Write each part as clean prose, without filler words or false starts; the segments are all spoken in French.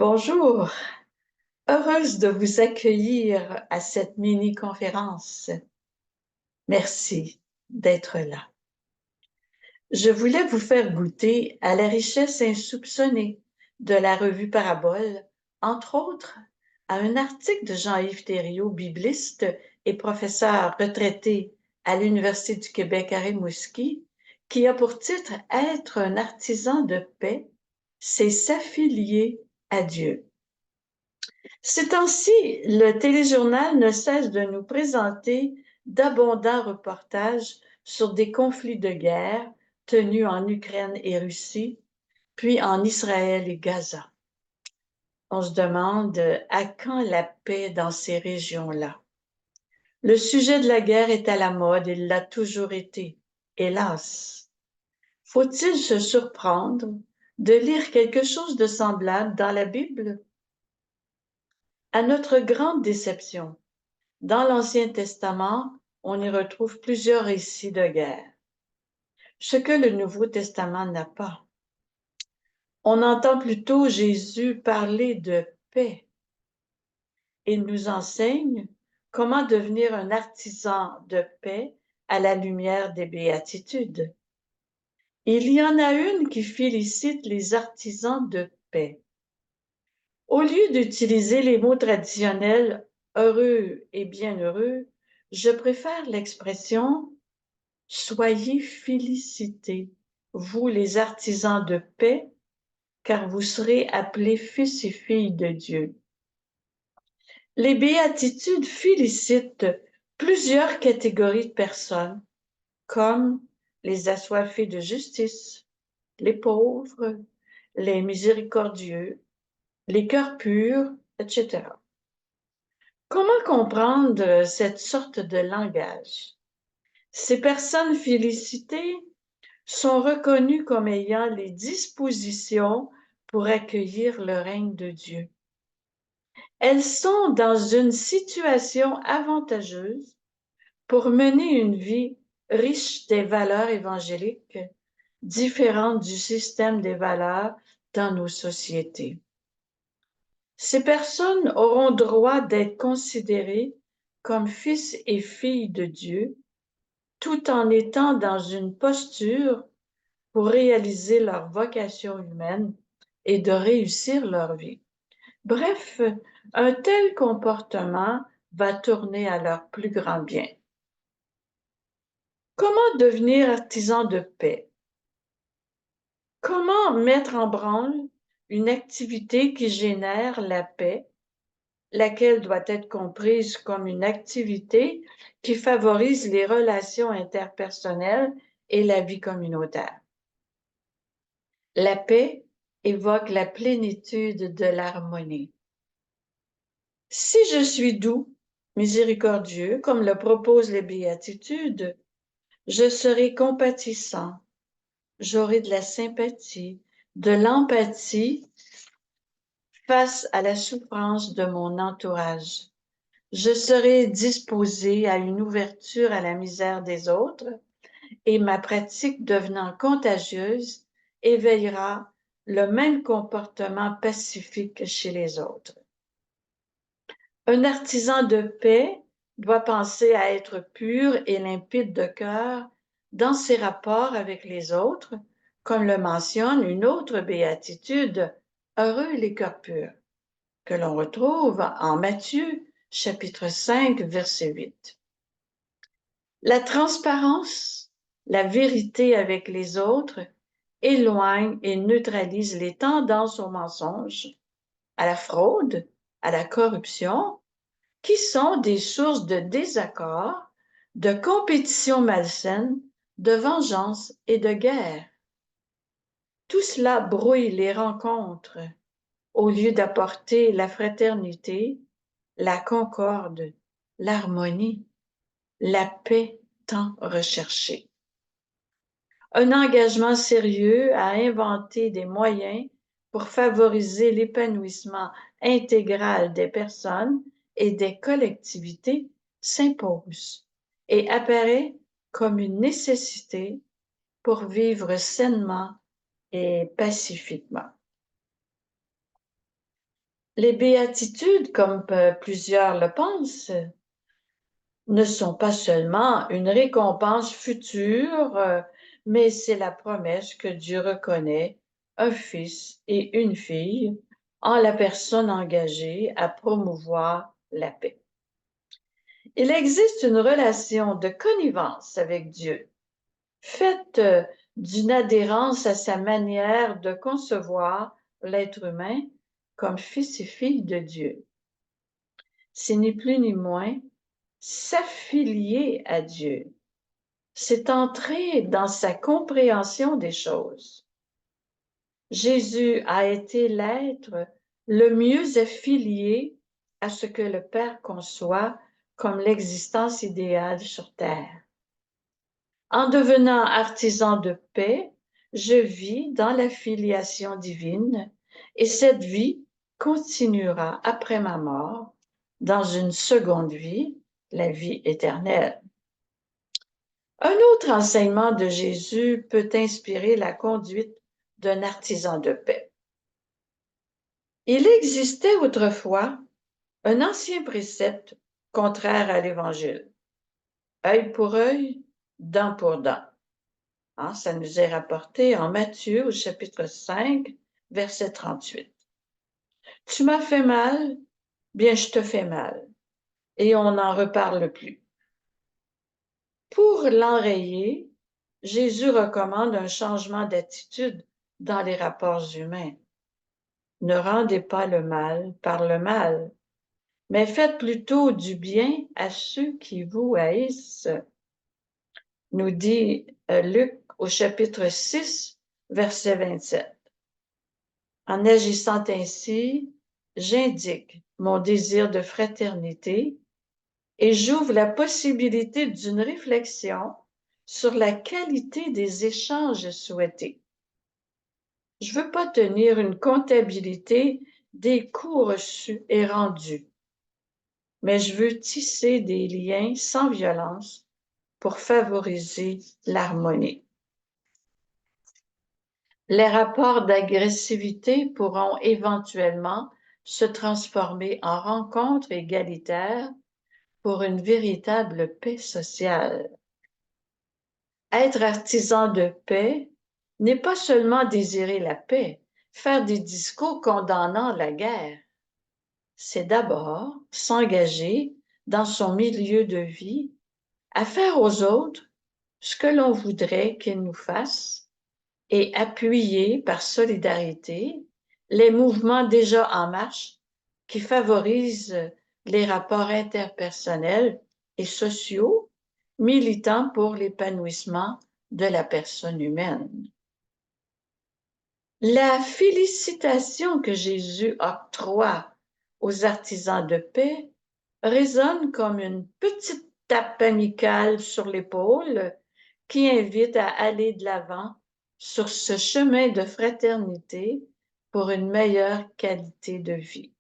Bonjour, heureuse de vous accueillir à cette mini-conférence. Merci d'être là. Je voulais vous faire goûter à la richesse insoupçonnée de la revue Parabole, entre autres à un article de Jean-Yves Thériault, bibliste et professeur retraité à l'Université du Québec à Rimouski, qui a pour titre « Être un artisan de paix, c'est s'affilier à Dieu ». Ces temps-ci, le téléjournal ne cesse de nous présenter d'abondants reportages sur des conflits de guerre tenus en Ukraine et Russie, puis en Israël et Gaza. On se demande à quand la paix dans ces régions-là. Le sujet de la guerre est à la mode, il l'a toujours été, hélas. Faut-il se surprendre de lire quelque chose de semblable dans la Bible? À notre grande déception, dans l'Ancien Testament, on y retrouve plusieurs récits de guerre, ce que le Nouveau Testament n'a pas. On entend plutôt Jésus parler de paix. Il nous enseigne comment devenir un artisan de paix à la lumière des béatitudes. Il y en a une qui félicite les artisans de paix. Au lieu d'utiliser les mots traditionnels heureux et bienheureux, je préfère l'expression soyez félicités, vous les artisans de paix, car vous serez appelés fils et filles de Dieu. Les béatitudes félicitent plusieurs catégories de personnes, comme les assoiffés de justice, les pauvres, les miséricordieux, les cœurs purs, etc. Comment comprendre cette sorte de langage? Ces personnes félicitées sont reconnues comme ayant les dispositions pour accueillir le règne de Dieu. Elles sont dans une situation avantageuse pour mener une vie riche des valeurs évangéliques, différente du système des valeurs dans nos sociétés. Ces personnes auront droit d'être considérées comme fils et filles de Dieu, tout en étant dans une posture pour réaliser leur vocation humaine et de réussir leur vie. Bref, un tel comportement va tourner à leur plus grand bien. Comment devenir artisan de paix? Comment mettre en branle une activité qui génère la paix, laquelle doit être comprise comme une activité qui favorise les relations interpersonnelles et la vie communautaire? La paix évoque la plénitude de l'harmonie. Si je suis doux, miséricordieux, comme le proposent les béatitudes, je serai compatissant, j'aurai de la sympathie, de l'empathie face à la souffrance de mon entourage. Je serai disposé à une ouverture à la misère des autres et ma pratique devenant contagieuse éveillera le même comportement pacifique chez les autres. Un artisan de paix doit penser à être pur et limpide de cœur dans ses rapports avec les autres, comme le mentionne une autre béatitude, heureux les cœurs purs, que l'on retrouve en Matthieu, chapitre 5, verset 8. La transparence, la vérité avec les autres éloigne et neutralise les tendances au mensonge, à la fraude, à la corruption, qui sont des sources de désaccord, de compétition malsaine, de vengeance et de guerre. Tout cela brouille les rencontres au lieu d'apporter la fraternité, la concorde, l'harmonie, la paix tant recherchée. Un engagement sérieux à inventer des moyens pour favoriser l'épanouissement intégral des personnes et des collectivités s'impose et apparaît comme une nécessité pour vivre sainement et pacifiquement. Les béatitudes, comme plusieurs le pensent, ne sont pas seulement une récompense future, mais c'est la promesse que Dieu reconnaît un fils et une fille en la personne engagée à promouvoir la paix. Il existe une relation de connivence avec Dieu, faite d'une adhérence à sa manière de concevoir l'être humain comme fils et fille de Dieu. C'est ni plus ni moins s'affilier à Dieu. C'est entrer dans sa compréhension des choses. Jésus a été l'être le mieux affilié à ce que le Père conçoit comme l'existence idéale sur terre. En devenant artisan de paix, je vis dans la filiation divine et cette vie continuera après ma mort dans une seconde vie, la vie éternelle. Un autre enseignement de Jésus peut inspirer la conduite d'un artisan de paix. Il existait autrefois un ancien précepte contraire à l'Évangile. Œil pour œil, dent pour dent. Ça nous est rapporté en Matthieu au chapitre 5, verset 38. Tu m'as fait mal, bien je te fais mal. Et on n'en reparle plus. Pour l'enrayer, Jésus recommande un changement d'attitude dans les rapports humains. Ne rendez pas le mal par le mal, mais faites plutôt du bien à ceux qui vous haïssent, nous dit Luc au chapitre 6, verset 27. En agissant ainsi, j'indique mon désir de fraternité et j'ouvre la possibilité d'une réflexion sur la qualité des échanges souhaités. Je ne veux pas tenir une comptabilité des coûts reçus et rendus, mais je veux tisser des liens sans violence pour favoriser l'harmonie. Les rapports d'agressivité pourront éventuellement se transformer en rencontres égalitaires pour une véritable paix sociale. Être artisan de paix n'est pas seulement désirer la paix, faire des discours condamnant la guerre. C'est d'abord s'engager dans son milieu de vie à faire aux autres ce que l'on voudrait qu'ils nous fassent et appuyer par solidarité les mouvements déjà en marche qui favorisent les rapports interpersonnels et sociaux militant pour l'épanouissement de la personne humaine. La félicitation que Jésus octroie aux artisans de paix résonne comme une petite tape amicale sur l'épaule qui invite à aller de l'avant sur ce chemin de fraternité pour une meilleure qualité de vie.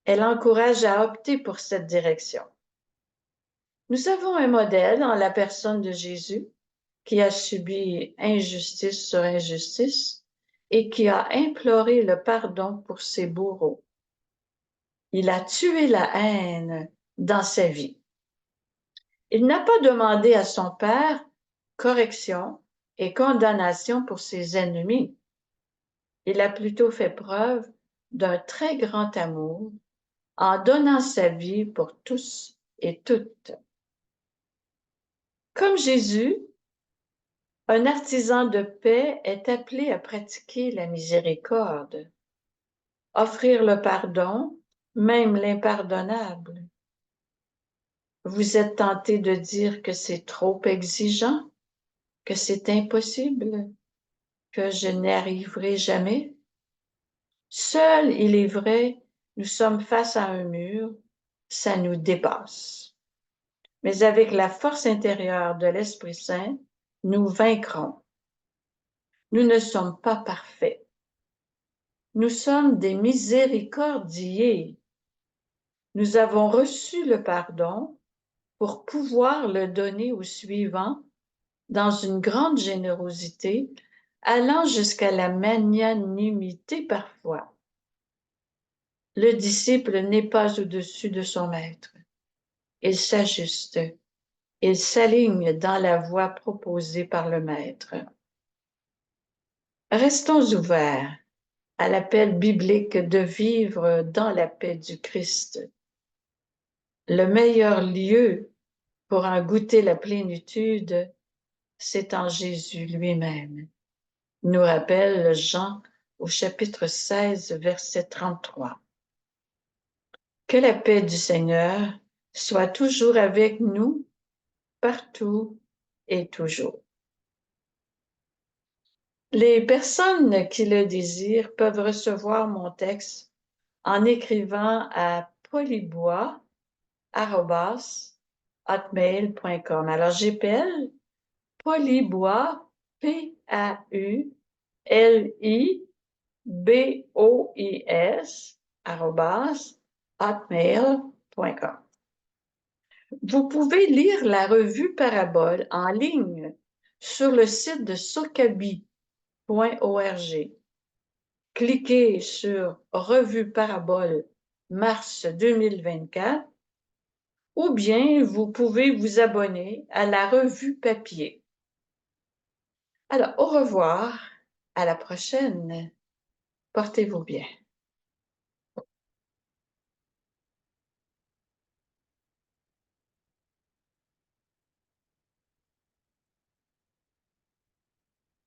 Elle encourage à opter pour cette direction. Nous avons un modèle en la personne de Jésus qui a subi injustice sur injustice et qui a imploré le pardon pour ses bourreaux. Il a tué la haine dans sa vie. Il n'a pas demandé à son Père correction et condamnation pour ses ennemis. Il a plutôt fait preuve d'un très grand amour en donnant sa vie pour tous et toutes. Comme Jésus, un artisan de paix est appelé à pratiquer la miséricorde, offrir le pardon, même l'impardonnable. Vous êtes tenté de dire que c'est trop exigeant, que c'est impossible, que je n'y arriverai jamais. Seul, il est vrai, nous sommes face à un mur, ça nous dépasse. Mais avec la force intérieure de l'Esprit Saint, nous vaincrons. Nous ne sommes pas parfaits. Nous sommes des miséricordiers. Nous avons reçu le pardon pour pouvoir le donner aux suivants dans une grande générosité, allant jusqu'à la magnanimité parfois. Le disciple n'est pas au-dessus de son maître. Il s'ajuste, il s'aligne dans la voie proposée par le maître. Restons ouverts à l'appel biblique de vivre dans la paix du Christ. Le meilleur lieu pour en goûter la plénitude, c'est en Jésus lui-même, nous rappelle Jean au chapitre 16, verset 33. Que la paix du Seigneur soit toujours avec nous, partout et toujours. Les personnes qui le désirent peuvent recevoir mon texte en écrivant à polybois@hotmail.com. Alors, j'appelle Polybois, PAULIBOIS, @hotmail.com. Vous pouvez lire la revue Parabole en ligne sur le site de sokabi.org. Cliquez sur Revue Parabole mars 2024 ou bien vous pouvez vous abonner à la revue papier. Alors, au revoir, à la prochaine. Portez-vous bien.